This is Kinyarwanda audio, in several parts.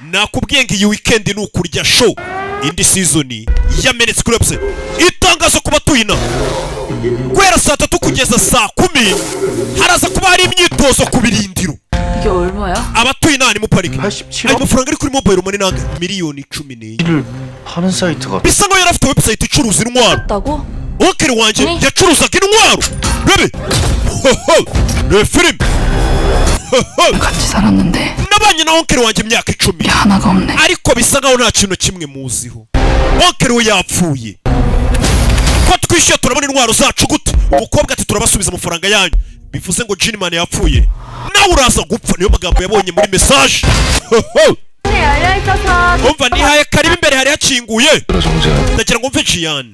nakubwiye ngo iyi weekend ni ukurya show indi season yamenetse kuri website itangazo ku batuye ina guhera saa 3 kugeza saa 10 haraza kuba hari imyitozo ku birindiro. 이게 얼마야? abatuye ina ni mu parike 87억? ayo mafaranga ari kuri mobile money nanga miliyoni 14 를 파는 사이트가 bisa nkaho yari afite website icuruza intwaro. 샀다고? onkeri wanjye yacuruzaga intwaro bebe ne film 같이 살았는데 nabanye na onkeri wanjye imyaka 10 하나가 없네. ariko bisa nkaho nta kintu kimwe muziho. onkeri we yapfuye ko twishyuye turabona intwaro zacu gute. umukobwa ati turabasubiza amafaranga yanyu bivuze ngo Jinman yapfuye nawe uraza gupfa. niyo magambo yabonye muri message. umva nihaye karibu imbere hari hakinguye ndagira ngo mve Jian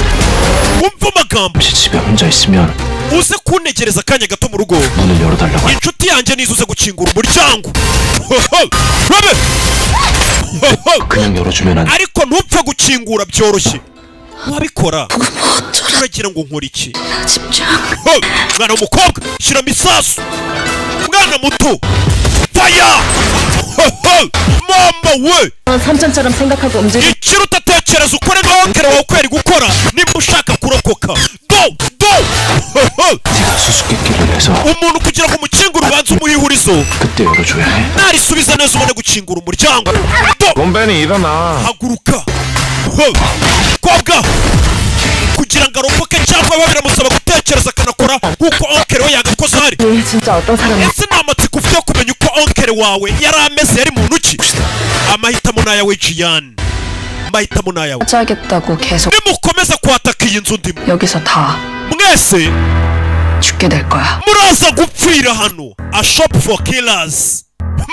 umva amagambo 집에 혼자 있으면 uze kuntegereza akanya gato mu rugo 문을 열어달라고 inshuti yanjye nizo uze gukingura umuryango. 그냥 열어주면 안 ariko ntupfe gukingura byoroshye wabikora uragira ngo nkora iki. mwana w'umukobwa shyiramo isasu mwana muto faya. mama we 삼촌처럼 생각하고 움직이. ikintu utatekereza ukore n'onkeri wawe ukweri gukora nimba ushaka kurokoka do 네가 수수께끼를 해서 umuntu kugira ngo umukingure ubanze umuhe ihurizo 그때 열어줘야 해. narisubiza neza ubone gukingura umuryango. do 곰벤이 일어나. haguruka kobwa kugira ngo arokoke cyangwa biba biramusaba gutekereza akanakora nk'uko onkeri we yagakoze hari. 진짜 어떤 사람이 ese ni amatsiko ufite yo kumenya uko onkeri wawe yari ameze yari muntu ki. amahitamo ni ayawe Jian amahitamo ni ayawe. 짜겠다고 계속 nimukomeza kwataka iyi nzu ndimo 여기서 다 mwese 죽게 될 거야. muraza gupfira hano. a shop for killers.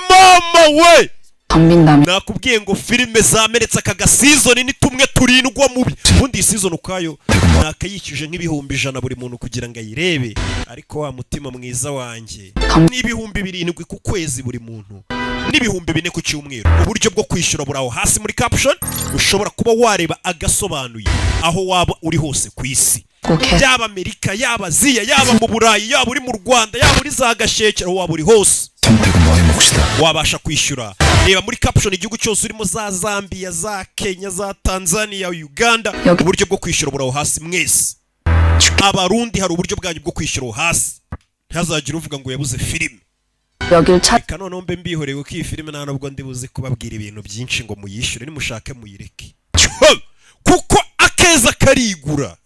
mama we 덤빈다면 nakubwiye ngo filime zamenetse aka gasizoni ni tumwe turindwa mubi. ubundi iyi season ukayo nakayikije nk'ibihumbi 100 buri muntu kugira ngo ayirebe ariko wa mutima mwiza wanjye n'ibihumbi 7 ku kwezi buri muntu n'ibihumbi 4 ku cyumweru. uburyo bwo kwishyura buraho hasi muri caption ushobora kuba wareba agasobanuye aho waba uri hose ku isi yaba Amerika yaba Aziya yaba mu Burayi yaba uri mu Rwanda yaba uri za Gasheke aho waba uri hose 선택은 너의 몫이다. wabasha kwishyura. reba muri caption igihugu cyose urimo za Zambia za Kenya za Tanzania Uganda uburyo bwo kwishyura buraho hasi mwese. abarundi hari uburyo bwanyu bwo kwishyura hasi ntazagira uvuga ngo yabuze filime. 여길 찾 reka noneho mbe mbihorewe ko iyi filime nta nubwo ndibuze kubabwira ibintu byinshi ngo muyishyure nimushake muyireke kuko akeza karigura.